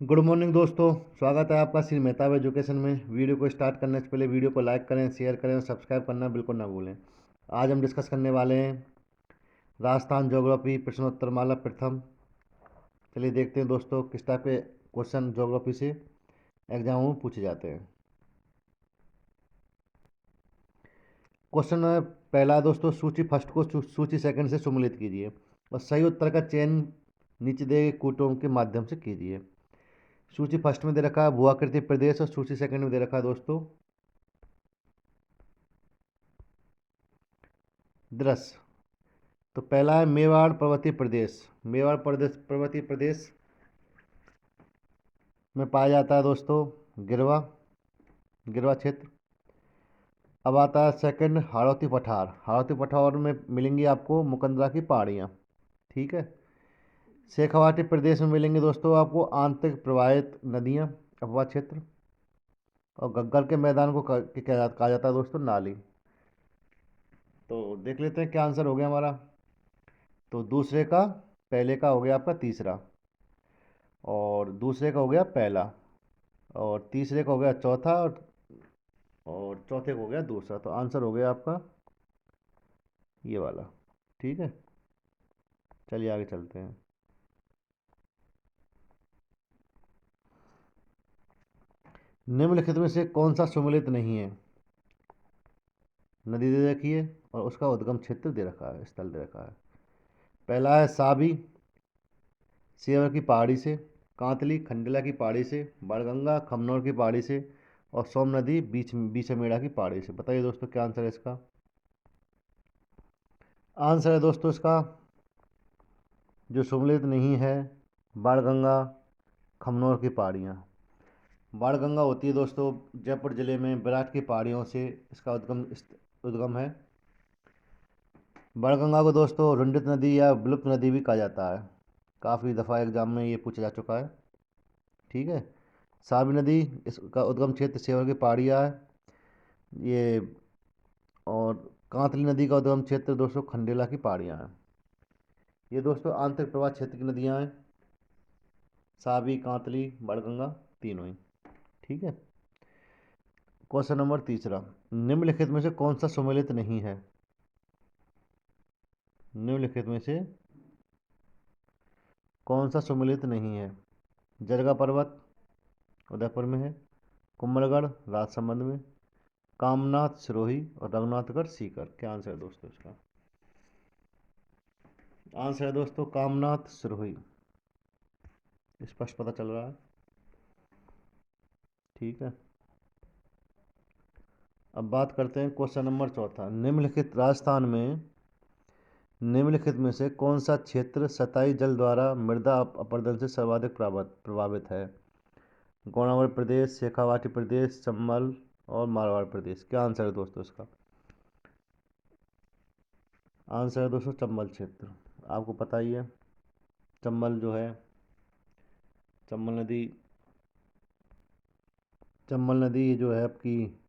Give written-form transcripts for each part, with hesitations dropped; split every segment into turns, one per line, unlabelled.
Good morning दोस्तों। स्वागत है आपका श्री मेहताब एजुकेशन में। वीडियो को स्टार्ट करने से पहले वीडियो को लाइक करें, शेयर करें और सब्सक्राइब करना बिल्कुल ना भूलें। आज हम डिस्कस करने वाले हैं राजस्थान ज्योग्राफी प्रश्नोत्तरमाला प्रथम। चलिए देखते हैं दोस्तों किस टाइप के क्वेश्चन ज्योग्राफी से एग्जाम में पूछे जाते हैं। क्वेश्चन पहला है दोस्तों, सूची फर्स्ट को सूची सेकंड से सम्मिलित कीजिए और सही उत्तर का चयन नीचे दिए गए कूटों के माध्यम से कीजिए। सूची फर्स्ट में दे रखा है भूआकृति प्रदेश और सूची सेकंड में दे रखा है दोस्तों दृश्य। तो पहला है मेवाड़ पर्वतीय प्रदेश। मेवाड़ प्रदेश पर्वतीय प्रदेश में पाया जाता है दोस्तों गिरवा गिरवा क्षेत्र। अब आता है सेकंड हाड़ौती पठार। हाड़ौती पठार में मिलेंगी आपको मुकंदरा की पहाड़ियाँ। ठीक है। शेखावाटी प्रदेश में मिलेंगे दोस्तों आपको आंतरिक प्रवाहित नदियाँ अफवा क्षेत्र। और गग्गल के मैदान को कहा जाता है दोस्तों नाली। तो देख लेते हैं क्या आंसर हो गया हमारा। तो दूसरे का पहले का हो गया आपका तीसरा, और दूसरे का हो गया पहला, और तीसरे का हो गया चौथा, और चौथे का हो गया दूसरा। तो आंसर हो गया आपका ये वाला। ठीक है, चलिए आगे चलते हैं। निम्नलिखित में से कौन सा सुमेलित नहीं है। नदी दे रखी है और उसका उद्गम क्षेत्र दे रखा है, स्थल दे रखा है। पहला है साबी सेवर की पहाड़ी से, कांतली खंडला की पहाड़ी से, बाणगंगा खमनौर की पहाड़ी से, और सोम नदी बीचमेड़ा की पहाड़ी से। बताइए दोस्तों क्या आंसर है इसका। आंसर है दोस्तों इसका जो सुमेलित नहीं है बाणगंगा खमनौर की पहाड़ियाँ। बाणगंगा होती है दोस्तों जयपुर जिले में विराट की पहाड़ियों से इसका उद्गम है। बाणगंगा को दोस्तों रुंडित नदी या विलुप्त नदी भी कहा जाता है। काफ़ी दफ़ा एग्जाम में ये पूछा जा चुका है। ठीक है। साबी नदी इसका उद्गम क्षेत्र सेवर की पहाड़ियाँ है ये। और कांतली नदी का उद्गम क्षेत्र दोस्तों खंडेला की पहाड़ियाँ हैं। ये दोस्तों आंतरिक प्रवाह क्षेत्र की नदियाँ हैं, साबी कांतली बाणगंगा तीनों ही। ठीक है। क्वेश्चन नंबर तीसरा, निम्नलिखित में से कौन सा सुमेलित नहीं है। निम्नलिखित में से कौन सा सुमेलित नहीं है। जरगा पर्वत उदयपुर में है, कुंभलगढ़ राजसमंद में, कामनाथ सिरोही और रघुनाथगढ़ सीकर। क्या आंसर है दोस्तों इसका। आंसर है दोस्तों कामनाथ सिरोही। स्पष्ट पता चल रहा है। ठीक है। अब बात करते हैं क्वेश्चन नंबर चौथा, निम्नलिखित में से कौन सा क्षेत्र सतही जल द्वारा मृदा अपरदन से सर्वाधिक प्रभावित है। गोणावल प्रदेश, शेखावाटी प्रदेश, चंबल और मारवाड़ प्रदेश। क्या आंसर है दोस्तों इसका। आंसर है दोस्तों चंबल क्षेत्र। आपको पता ही है चंबल जो है चंबल नदी चंबल नदी जो है आपकी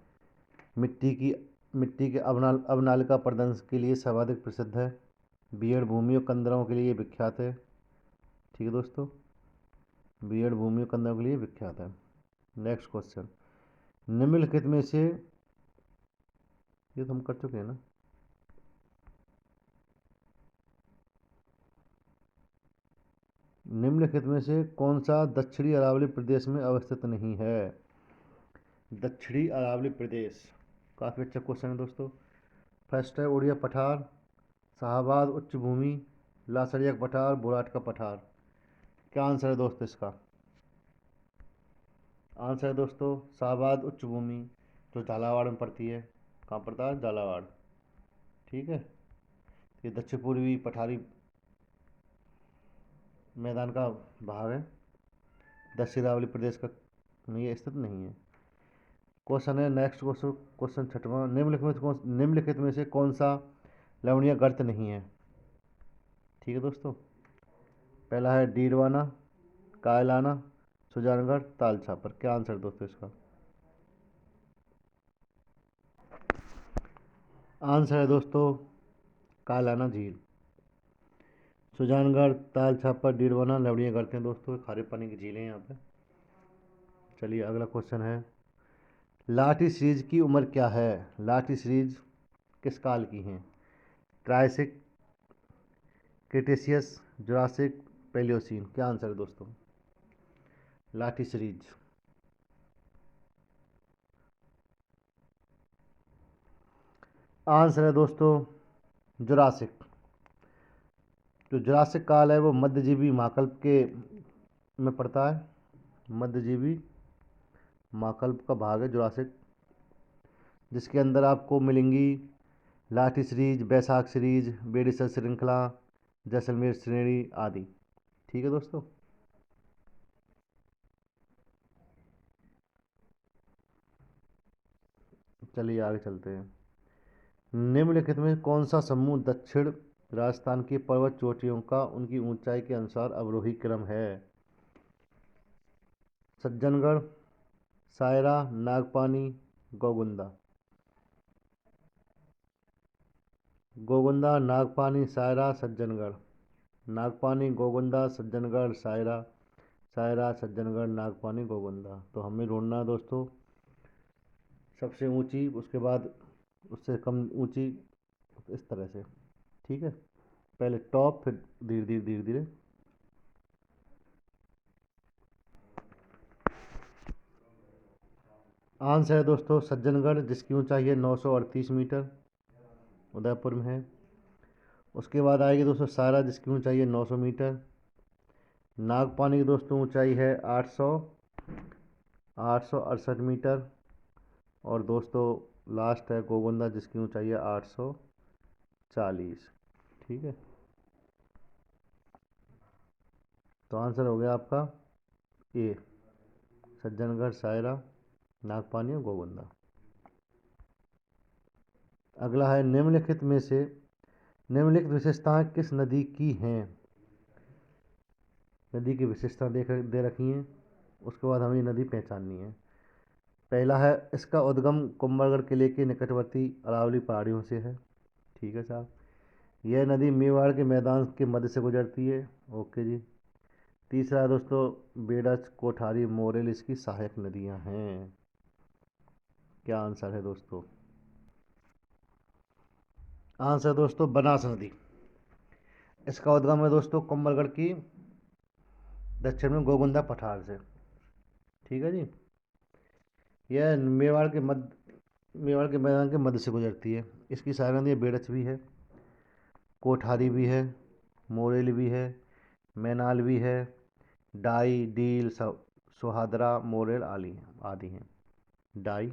मिट्टी की मिट्टी के अवनालिका प्रदंश के लिए सर्वाधिक प्रसिद्ध है। बीहड़ भूमि और कंदरों के लिए विख्यात है। ठीक है दोस्तों, बीहड़ भूमि और कंदरों के लिए विख्यात है। नेक्स्ट क्वेश्चन, निम्नलिखित में से ये तो हम कर चुके हैं ना। निम्नलिखित में से कौन सा दक्षिणी अरावली प्रदेश में अवस्थित नहीं है। दक्षिणी अरावली प्रदेश काफ़ी अच्छा क्वेश्चन है दोस्तों। फर्स्ट है उड़िया पठार, शाहबाद उच्च भूमि, लासरिया पठार, बुराट का पठार। क्या आंसर है दोस्तों इसका। आंसर है दोस्तों शाहबाद उच्च भूमि, जो झालावाड़ में पड़ती है। कहाँ पड़ता है, झालावाड़। ठीक है। ये दक्षिण पूर्वी पठारी मैदान का भाग है। दक्षिण अरावली प्रदेश का में ये स्थित नहीं है। क्वेश्चन है नेक्स्ट क्वेश्चन, क्वेश्चन छठवां, निम्नलिखित में से कौन सा लवणीय गर्त नहीं है। ठीक है दोस्तों, पहला है डीडवाना, कायलाना, सुजानगढ़, ताल छापर। क्या आंसर है दोस्तों इसका। आंसर है दोस्तों कायलाना झील। सुजानगढ़, ताल छापर, डीडवाना लवणीय गर्त हैं दोस्तों, खारे पानी की झीलें हैं यहाँ पे। चलिए अगला क्वेश्चन है, लाठी सीरीज की उम्र क्या है? लाठी सीरीज किस काल की हैं? Triassic, Cretaceous, Jurassic, Palaeocene? क्या आंसर है दोस्तों? लाठी सीरीज। आंसर है दोस्तों जुरासिक। जो जुरासिक काल है वो मध्यजीवी महाकल्प के में पड़ता है। मध्यजीवी महाकल्प का भाग है जुरासिक, जिसके अंदर आपको मिलेंगी लाठी सीरीज, बैसाख सीरीज, बेडिसर श्रृंखला, जैसलमेर श्रेणी आदि। ठीक है दोस्तों। चलिए आगे चलते हैं। निम्नलिखित में कौन सा समूह दक्षिण राजस्थान की पर्वत चोटियों का उनकी ऊंचाई के अनुसार अवरोही क्रम है? सज्जनगढ़, सायरा, नागपानी, गोगुंदा? गोगुंदा, नागपानी, सायरा, सज्जनगढ़? नागपानी, गोगुंदा, सज्जनगढ़, सायरा, सायरा, सज्जनगढ़, नागपानी, गोगुंदा। तो हमें ढूंढना है दोस्तों सबसे ऊंची, उसके बाद उससे कम ऊंची, इस तरह से। ठीक है, पहले टॉप, फिर धीरे धीरे धीरे धीरे। आंसर है दोस्तों सज्जनगढ़, जिसकी ऊंचाई है 938 मीटर, उदयपुर में है। उसके बाद आएगी दोस्तों सायरा, जिसकी ऊंचाई है 900 मीटर। नागपानी की दोस्तों ऊंचाई है 868 मीटर। और दोस्तों लास्ट है गोगुंदा, जिसकी ऊंचाई है 840। ठीक है, तो आंसर हो गया आपका ए, सज्जनगढ़, सायरा, नागपानी और गोगुंदा। अगला है, निम्नलिखित में से निम्नलिखित विशेषताएं किस नदी की हैं? नदी की विशेषता दे रखी हैं, उसके बाद हमें नदी पहचाननी है। पहला है, इसका उद्गम कुंभलगढ़ किले के निकटवर्ती अरावली पहाड़ियों से है। ठीक है साहब। यह नदी मेवाड़ के मैदान के मध्य से गुजरती है। ओके जी। तीसरा है दोस्तों, बेडच, कोठारी, मोरेल इसकी सहायक नदियां हैं। क्या आंसर है दोस्तों? आंसर दोस्तों बनास नदी। इसका उद्गम है दोस्तों कुंभलगढ़ की दक्षिण में गोगुंदा पठार से। ठीक है जी। यह मेवाड़ के मैदान के मध्य से गुजरती है। इसकी सहायक नदी बेडच भी है, कोठारी भी है, मोरेल भी है, मैनाल भी है, डाई, डील, सोहादरा, मोरेल आदि आदि हैं। डाई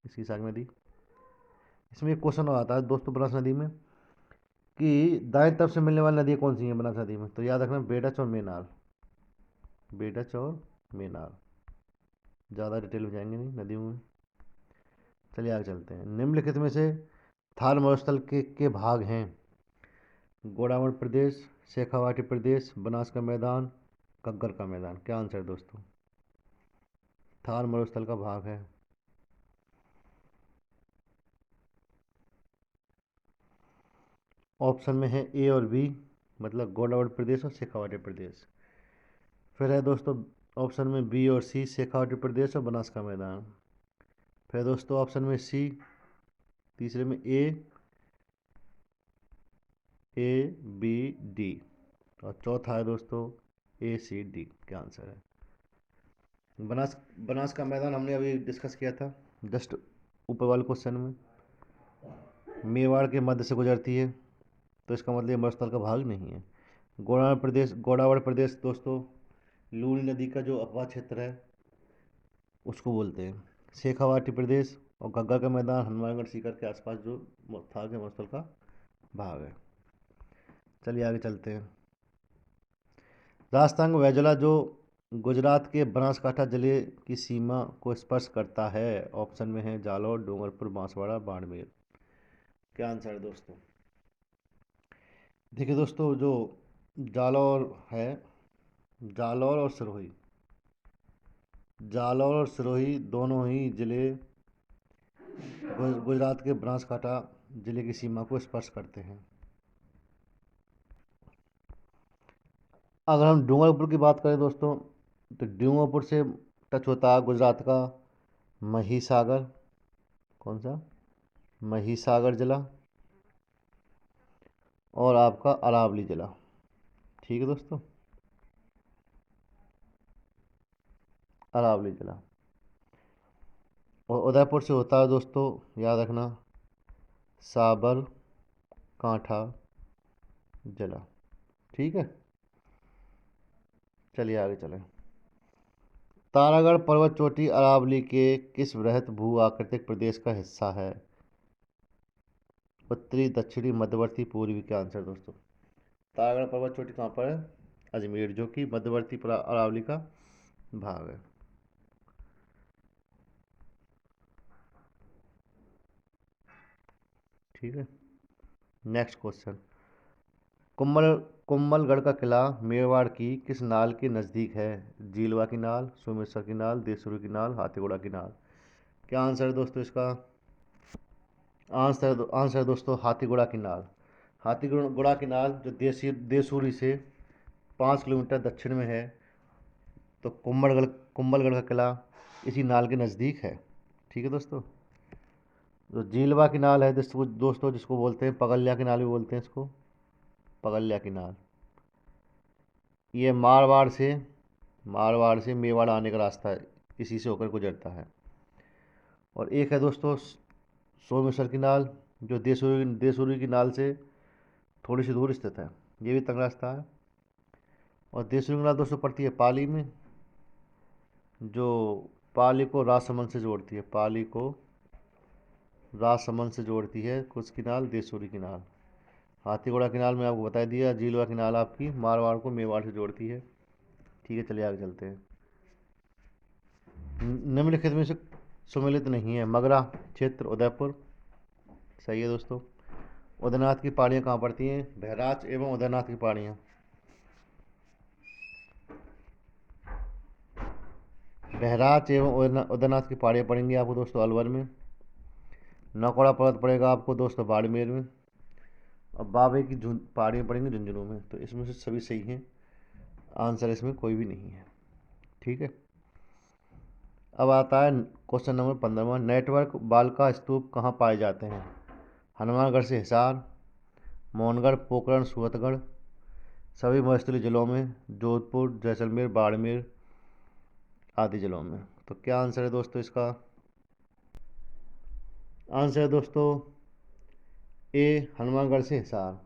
इसकी सहायक नदी। इसमें एक क्वेश्चन आता है दोस्तों बनास नदी में कि दाएं तरफ से मिलने वाली नदी कौन सी है बनास नदी में? तो याद रखना बेडच और मेनाल। बेडच और मेनाल। ज़्यादा डिटेल में जाएंगे नहीं नदियों में। चलिए आगे चलते हैं। निम्नलिखित में से थार मरुस्थल के भाग हैं? गोडावण प्रदेश, शेखावाटी प्रदेश, बनास का मैदान, कग्गर का मैदान? क्या आंसर है दोस्तों? थार मरुस्थल का भाग है। ऑप्शन में है ए और बी, मतलब गोडावण प्रदेश और शेखावाटी प्रदेश। फिर है दोस्तों ऑप्शन में बी और सी, शेखावाटी प्रदेश और बनास का मैदान। फिर दोस्तों ऑप्शन में सी, तीसरे में ए बी डी, और चौथा है दोस्तों ए सी डी। क्या आंसर है? बनास बनास का मैदान हमने अभी डिस्कस किया था जस्ट ऊपर वाले क्वेश्चन में। मेवाड़ के मध्य से गुजरती है, तो इसका मतलब ये मरुस्थल का भाग नहीं है। गोडावड़ प्रदेश दोस्तों लूनी नदी का जो अपवाह क्षेत्र है उसको बोलते हैं। शेखावाटी प्रदेश और घग्गर का मैदान हनुमानगढ़ सीकर के आसपास जो था के मरुस्थल का भाग है। चलिए आगे चलते हैं। राजस्थान का वेजोला जो गुजरात के बनासकांठा जिले की सीमा को स्पर्श करता है। ऑप्शन में है जालौर, डूंगरपुर, बांसवाड़ा, बाड़मेर। क्या आंसर है दोस्तों? देखिए दोस्तों जो जालौर है, जालौर और सिरोही, जालौर और सिरोही दोनों ही जिले गुजरात के बनासकांठा जिले की सीमा को स्पर्श करते हैं। अगर हम डूंगरपुर की बात करें दोस्तों, तो डूंगरपुर से टच होता है गुजरात का महिसागर, कौन सा, महिसागर जिला, और आपका अरावली जिला। ठीक है दोस्तों, अरावली जिला। और उदयपुर से होता है दोस्तों, याद रखना, साबर कांठा जिला। ठीक है, चलिए आगे चलें। तारागढ़ पर्वत चोटी अरावली के किस वृहत भू आकृतिक प्रदेश का हिस्सा है? उत्तरी, दक्षिणी, मध्यवर्ती, पूर्वी। क्या आंसर दोस्तों? तारागढ़ पर्वत चोटी कहाँ पर है? अजमेर, जो कि मध्यवर्ती अरावली का भाग है। ठीक है, नेक्स्ट क्वेश्चन। कुम्भल कुंभलगढ़ का किला मेवाड़ की किस नाल के नज़दीक है? जीलवा की नाल, सोमेश्वर की नाल, देसुरु की नाल, हाथीगोड़ा की नाल। क्या आंसर है दोस्तों इसका? आंसर दोस्तों हाथीगोड़ा की नाल। हाथीगोड़ा की नाल जो देसूरी से 5 किलोमीटर दक्षिण में है। तो कुंभलगढ़ का किला इसी नाल के नज़दीक है। ठीक है दोस्तों। जो जीलवा की नाल है दोस्तों, जिसको बोलते हैं पगल्या की नाल भी बोलते हैं इसको, पगल्या की नाल, ये मारवाड़ से मेवाड़ आने का रास्ता है, इसी से होकर गुजरता है। और एक है दोस्तों सोमेश्वर की नाल, जो देसूरी की नाल से थोड़ी सी दूर स्थित है, ये भी तंग रास्ता है। और देसूरी की नाल दोस्तों पड़ती है पाली में, जो पाली को राजसमंद से जोड़ती है, पाली को राजसमंद से जोड़ती है। कुछ की नाल देसूरी की नाल। हाथीगोड़ा की नाल में आपको बता दिया, जीलवा की नाल आपकी मारवाड़ को मेवाड़ से जोड़ती है। ठीक है, चलिए आगे चलते हैं। निम्नलिखित में से सुमेलित नहीं है। मगरा क्षेत्र उदयपुर, सही है दोस्तों। उदयनाथ की पहाड़ियाँ कहाँ पड़ती हैं? बहराच एवं उदयनाथ की पहाड़ियाँ, बहराच एवं उदयनाथ की पहाड़ियाँ पड़ेंगी आपको दोस्तों अलवर में। नौकड़ा पर्वत पड़ेगा आपको दोस्तों बाड़मेर में। और बाबे की पहाड़ियाँ पड़ेंगी झुंझुनू में। तो इसमें से सभी सही हैं, आंसर इसमें कोई भी नहीं है। ठीक है, अब आता है क्वेश्चन नंबर 15। नेटवर्क बालका स्तूप कहाँ पाए जाते हैं? हनुमानगढ़ से हिसार, मोहनगढ़, पोखरण, सूरतगढ़, सभी मरुस्थलीय जिलों में, जोधपुर, जैसलमेर, बाड़मेर आदि जिलों में। तो क्या आंसर है दोस्तों इसका? आंसर है दोस्तों ए, हनुमानगढ़ से हिसार।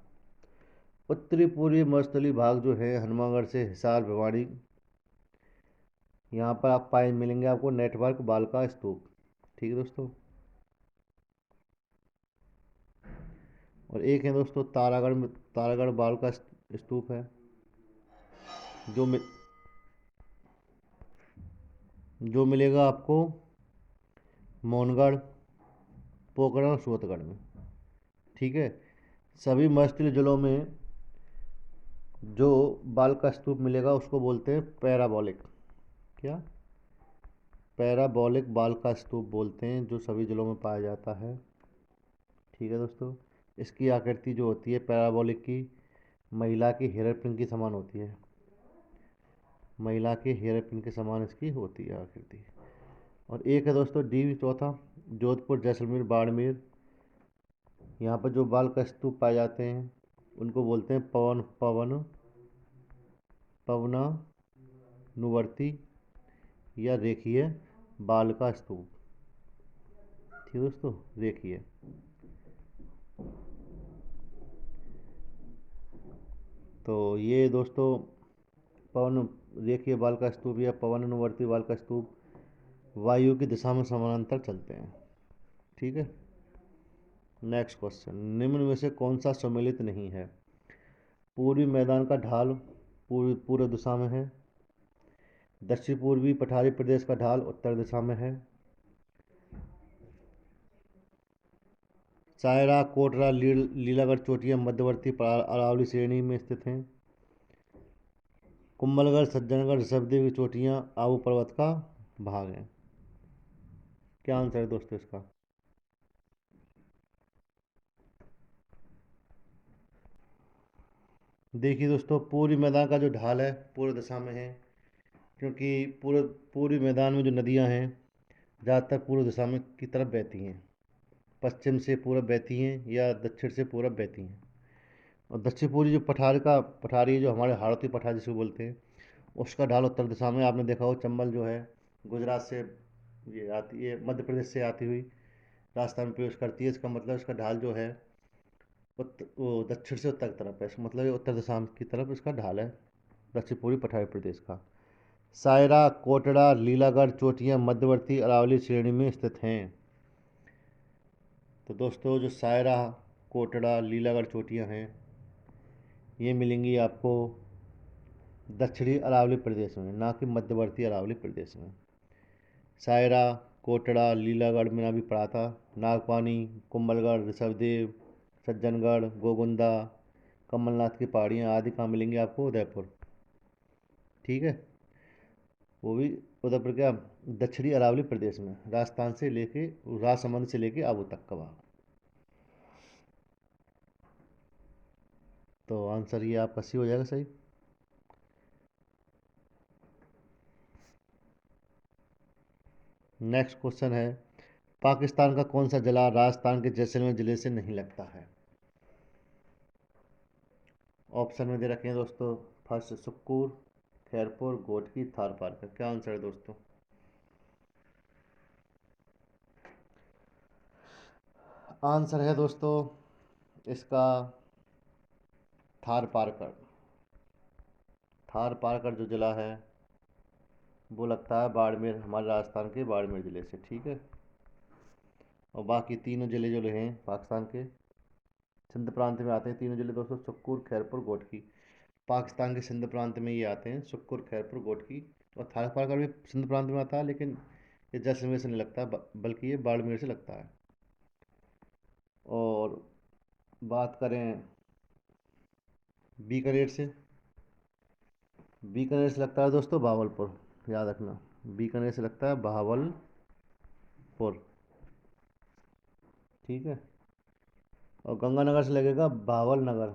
उत्तरी पूर्वी मरुस्थलीय भाग जो है हनुमानगढ़ से हिसार, भिवाड़ी, यहाँ पर आप पाए मिलेंगे आपको नेटवर्क बालका स्तूप। ठीक है दोस्तों। और एक है दोस्तों तारागढ़ में, तारागढ़ बालका स्तूप है, जो मि, जो मिलेगा आपको मोहनगढ़, पोखरण और सूरतगढ़ में। ठीक है, सभी मरुस्थलीय जिलों में जो बाल का स्तूप मिलेगा उसको बोलते हैं पैराबोलिक। क्या? पैराबोलिक बाल का स्तूप बोलते हैं, जो सभी जिलों में पाया जाता है। ठीक है दोस्तों, इसकी आकृति जो होती है पैराबोलिक की, महिला की हेयर पिन के समान होती है, महिला के हेयर पिन के समान इसकी होती है आकृति। और एक है दोस्तों डी, चौथा, जोधपुर, जैसलमेर, बाड़मेर, यहाँ पर जो बाल का स्तूप पाए जाते हैं उनको बोलते हैं पवनानुवर्ती या रेखीय बाल का स्तूप। ठीक है दोस्तों, रेखीय। तो ये दोस्तों पवन रेखीय बाल का स्तूप या पवन अनुवर्ती बाल का स्तूप वायु की दिशा में समानांतर चलते हैं। ठीक है, नेक्स्ट क्वेश्चन। निम्न में से कौन सा सम्मिलित नहीं है? पूर्वी मैदान का ढाल पूर्व दिशा में है, दक्षिण पूर्वी पठारी प्रदेश का ढाल उत्तर दिशा में है, सायरा, कोटरा, लीलागढ़ चोटियां मध्यवर्ती अरावली श्रेणी में स्थित हैं, कुंभलगढ़, सज्जनगढ़, ऋषभदेव की चोटियां आबू पर्वत का भाग हैं। क्या आंसर है दोस्तों इसका? देखिए दोस्तों, पूर्वी मैदान का जो ढाल है पूर्व दिशा में है, क्योंकि पूरी मैदान में जो नदियाँ हैं ज़्यादातर पूर्व दिशा में की तरफ बहती हैं, पश्चिम से पूरब बहती हैं या दक्षिण से पूरब बहती हैं। और दक्षिण पूर्वी जो पठारी जो हमारे हाड़ौती पठार जिसको बोलते हैं, उसका ढाल उत्तर दिशा में। आपने देखा हो चंबल जो है गुजरात से ये आती है, मध्य प्रदेश से आती हुई राजस्थान में प्रवेश करती है। इसका मतलब इसका ढाल जो है वो दक्षिण से उत्तर की तरफ है। इसका मतलब ये उत्तर दिशा की तरफ इसका ढाल है, दक्षिण पूर्वी पठारी प्रदेश का। सायरा, कोटड़ा, लीलागढ़ चोटियाँ मध्यवर्ती अरावली श्रेणी में स्थित हैं। तो दोस्तों जो सायरा, कोटड़ा, लीलागढ़ चोटियाँ हैं, ये मिलेंगी आपको दक्षिणी अरावली प्रदेश में, ना कि मध्यवर्ती अरावली प्रदेश में। सायरा, कोटड़ा, लीलागढ़ में अभी पढ़ा था, नागपानी, कुंभलगढ़, ऋषभदेव, सज्जनगढ़, गोगुंदा, कमलनाथ की पहाड़ियाँ आदि कहाँ मिलेंगी आपको? उदयपुर। ठीक है, वो भी उदयपुर क्या, दक्षिणी अरावली प्रदेश में, राजस्थान से लेके राजसमंद से लेके आबू तक का वहाँ। तो आंसर ये आपका सी हो जाएगा सही। नेक्स्ट क्वेश्चन है, पाकिस्तान का कौन सा जिला राजस्थान के जैसलमेर जिले से नहीं लगता है? ऑप्शन में दे रखे हैं दोस्तों, फर्स्ट सुक्कुर, खैरपुर, घोटकी, थार पारकर। क्या आंसर है दोस्तों? आंसर है दोस्तों इसका थार पारकर। थार पारकर जो जिला है वो लगता है बाड़मेर, हमारे राजस्थान के बाड़मेर ज़िले से। ठीक है, और बाकी तीनों ज़िले जो हैं पाकिस्तान के सिंध प्रांत में आते हैं। तीनों ज़िले दोस्तों सुक्कुर, खैरपुर, घोटकी, पाकिस्तान के सिंध प्रांत में ये आते हैं, सुक्कुर, खैरपुर, घोटकी। और थार पारकर भी सिंध प्रांत में आता है, लेकिन ये जैसलमेर से नहीं लगता, बल्कि ये बाड़मेर से लगता है। और बात करें बीकानेर से, बीकानेर से लगता है दोस्तों भावलपुर, याद रखना, बीकानेर से लगता है भावलपुर। ठीक है, और गंगानगर से लगेगा भावल नगर।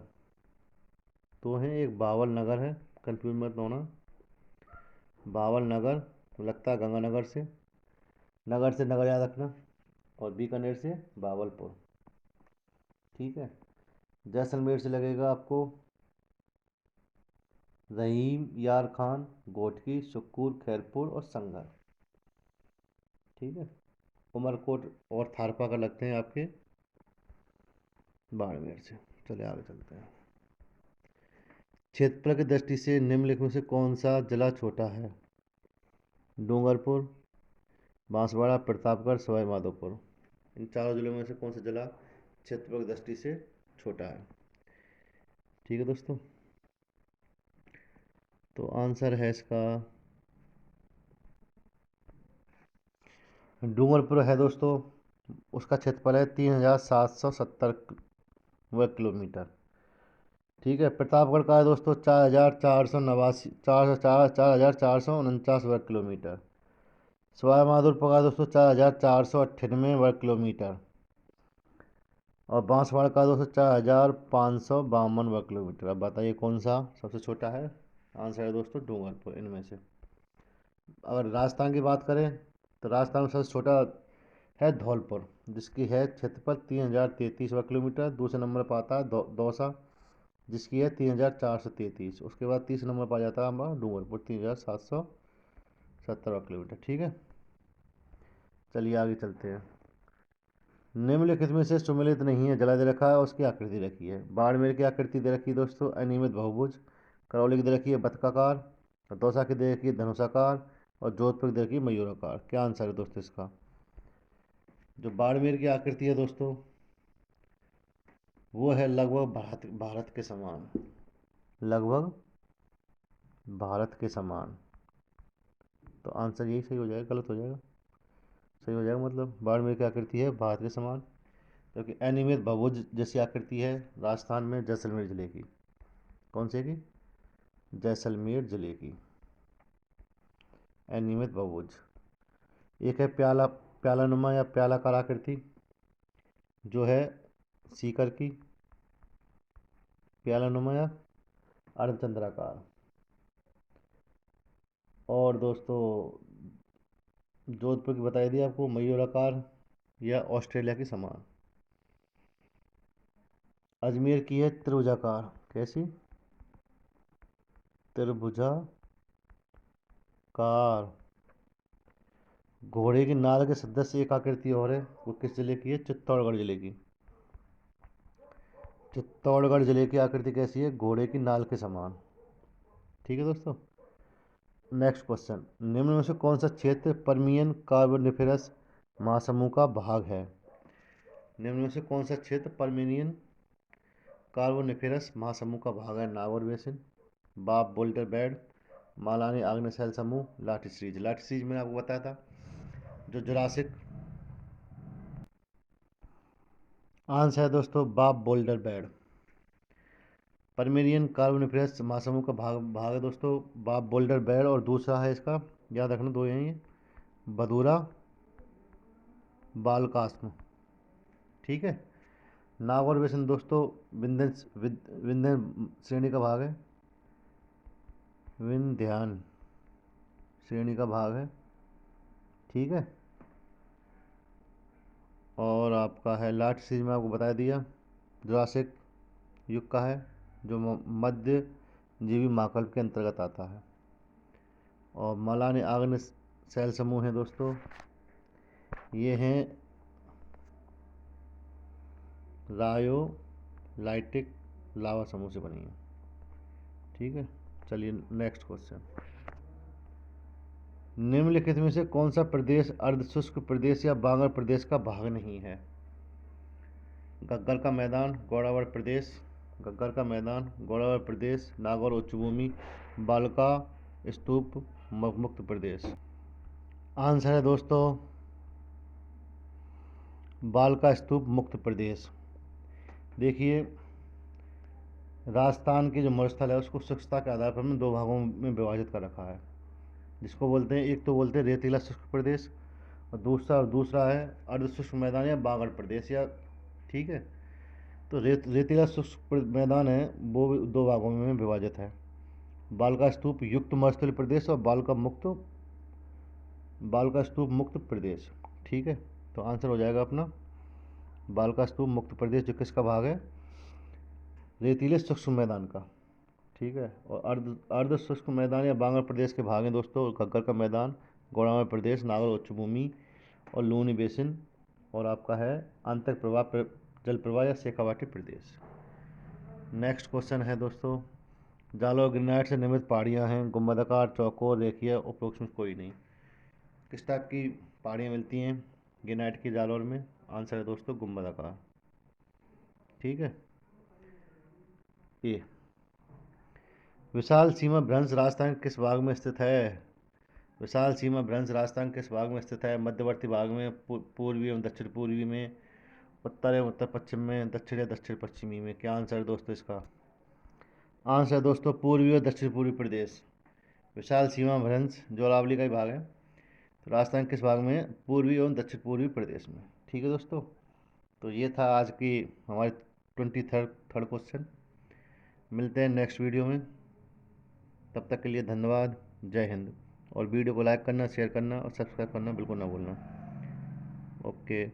तो है एक भावल नगर है, कंफ्यूज मत होना, भावल नगर लगता है गंगानगर से, नगर से नगर याद रखना, और बीकानेर से भावलपुर। ठीक है, जैसलमेर से लगेगा आपको रहीम, यार खान, घोटकी, सुक्कुर, खैरपुर और संगर। ठीक है, उमरकोट और थारपा का लगते हैं आपके बाड़मेर से। चलिए आगे चलते हैं। क्षेत्रफल की दृष्टि से निम्नलिखित में से कौन सा जिला छोटा है? डूंगरपुर, बांसवाड़ा, प्रतापगढ़, सवाई माधोपुर। इन चारों जिलों में से कौन सा जिला क्षेत्रफल की दृष्टि से छोटा है? ठीक है दोस्तों, तो आंसर है इसका डूंगरपुर है दोस्तों। उसका क्षेत्रफल है 3770 वर्ग किलोमीटर। ठीक है, प्रतापगढ़ का है दोस्तों 4489 4,449 वर्ग किलोमीटर। सवाई माधोपुर का दोस्तों 4498 वर्ग किलोमीटर। और बांसवाड़ा का दोस्तों 4552 वर्ग किलोमीटर। अब बताइए कौन सा सबसे छोटा है? आंसर है दोस्तों डूंगरपुर इनमें से। अगर राजस्थान की बात करें तो राजस्थान में सबसे छोटा है धौलपुर, जिसकी है क्षेत्रफल 3033 वर्ग किलोमीटर। दूसरे नंबर पर आता है दौसा, जिसकी है 3433। उसके बाद तीसरे नंबर पर आ जाता है हमारा डूंगरपुर, 3770 वर्ग किलोमीटर। ठीक है, चलिए आगे चलते हैं। निम्नलिखित में से सुमेलित नहीं है, जला दे रखा है, उसकी आकृति रखी है। बाड़मेर की आकृति दे रखी है दोस्तों अनियमित बहुभुज, करौली की दे रखी है बतकाकार, दौसा की दे रखी है धनुषाकार, और जोधपुर की दे रखी है मयूराकार। क्या आंसर है दोस्तों इसका? जो बाड़मेर की आकृति है दोस्तों वो है लगभग भारत भारत के समान, लगभग भारत के समान। तो आंसर यही सही हो जाएगा, गलत हो जाएगा? सही हो जाएगा, मतलब बाड़मेर की आकृति है भारत के समान, क्योंकि अनियमित बहुभुज जैसी आकृति है राजस्थान में जैसलमेर जिले की। कौन से की? जैसलमेर जिले की अनियमित बहुभुज। एक है प्याला, प्यालानुमा या प्यालाकार आकृति, जो है सीकर की, प्यालानुमा या अर्धचंद्राकार। और दोस्तों जोधपुर की बताई दी आपको, मयूराकार या ऑस्ट्रेलिया की समान। अजमेर की है त्रिभुजाकार, कैसी? त्रिभुजाकार। घोड़े की नाल के सदस्य एक आकृति और है, वो किस जिले की है? चित्तौड़गढ़ जिले की। चित्तौड़गढ़ जिले की आकृति कैसी है? घोड़े की नाल के समान। ठीक है दोस्तों। नेक्स्ट क्वेश्चन, निम्न में से कौन सा क्षेत्र पर्मियन कार्बोनिफेरस महासमूह का भाग है? निम्न में से कौन सा क्षेत्र पर्मियन कार्बोनिफेरस महासमूह का भाग है? नागौर बेसिन, बाब बोल्टर बेड, मालानी आग्नेय शैल समूह, लाठी सीरीज। लाठी सीरीज मैंने आपको बताया था, जो जुरासिक। आंसर है दोस्तों बाब बोल्डर बेड। पर्मियन कार्बोनिफेरस महासमूह का भाग है दोस्तों बाब बोल्डर बेड, और दूसरा है इसका, याद रखना दो हैं ये, बदूरा बालकास्म। ठीक है। नागौर बेसिन दोस्तों विंध्य श्रेणी का भाग है, विंध्यान श्रेणी का भाग है। ठीक है। और आपका है लाट सीरीज में आपको बता दिया, जुरासिक युग का है, जो मध्य जीवी महाकल्प के अंतर्गत आता है। और मलानी आग्नेय शैल समूह हैं दोस्तों, ये हैं रायोलाइटिक लावा समूह से बनी है। ठीक है। चलिए नेक्स्ट क्वेश्चन, निम्नलिखित में से कौन सा प्रदेश अर्धशुष्क प्रदेश या बांगर प्रदेश का भाग नहीं है? गग्गर का मैदान, गौड़ावड़ प्रदेश, गग्गर का मैदान, गौड़ावड़ प्रदेश, नागौर उच्चभूमि, बालका स्तूप मुक्त प्रदेश। आंसर है दोस्तों बालका स्तूप मुक्त प्रदेश। देखिए, राजस्थान की जो मरुस्थल है उसको शुष्कता के आधार पर हमने दो भागों में विभाजित कर रखा है, जिसको बोलते हैं, एक तो बोलते हैं रेतीला शुष्क प्रदेश, और दूसरा है अर्धशुष्क मैदान या बांगर प्रदेश या। ठीक है। तो रेतीला शुष्क मैदान है वो भी दो भागों में विभाजित है, बालका स्तूप युक्त मरुस्थलीय प्रदेश और बालका स्तूप मुक्त प्रदेश। ठीक है। तो आंसर हो जाएगा अपना बालका स्तूप मुक्त प्रदेश, जो किसका भाग है? रेतीले शुष्क मैदान का। ठीक है। और अर्ध शुष्क मैदान या बांगर प्रदेश के भाग हैं दोस्तों, घग्गर का मैदान, गौड़ावड़ प्रदेश, नागौर उच्चभूमि और लूनी बेसिन, और आपका है आंतरिक प्रवाह जल प्रवाह या शेखावाटी प्रदेश। नेक्स्ट क्वेश्चन है दोस्तों, जालोर ग्रेनाइट से निर्मित पहाड़ियाँ हैं, गुंबदाकार, चौकोर, रेखीय, उपरोक्त में कोई नहीं। किस टाइप की पहाड़ियाँ मिलती हैं ग्रेनाइट की जालोर में? आंसर है दोस्तों गुंबदाकार। ठीक है। ये विशाल सीमा भ्रंश राजस्थान के किस भाग में स्थित है? विशाल सीमा भ्रंश राजस्थान के किस भाग में स्थित है? मध्यवर्ती भाग में, पूर्वी एवं दक्षिण पूर्वी में, उत्तर एवं उत्तर पश्चिम में, दक्षिण या दक्षिण पश्चिमी में? क्या आंसर है दोस्तों इसका? आंसर है दोस्तों पूर्वी और दक्षिण पूर्वी प्रदेश। विशाल सीमा भ्रंश जो अरावली का ही भाग है, तो राजस्थान किस भाग में? पूर्वी एवं दक्षिण पूर्वी प्रदेश में। ठीक है दोस्तों। तो ये था आज की हमारी 23rd क्वेश्चन। मिलते हैं नेक्स्ट वीडियो में, तब तक के लिए धन्यवाद। जय हिंद। और वीडियो को लाइक करना, शेयर करना और सब्सक्राइब करना बिल्कुल ना भूलना। ओके।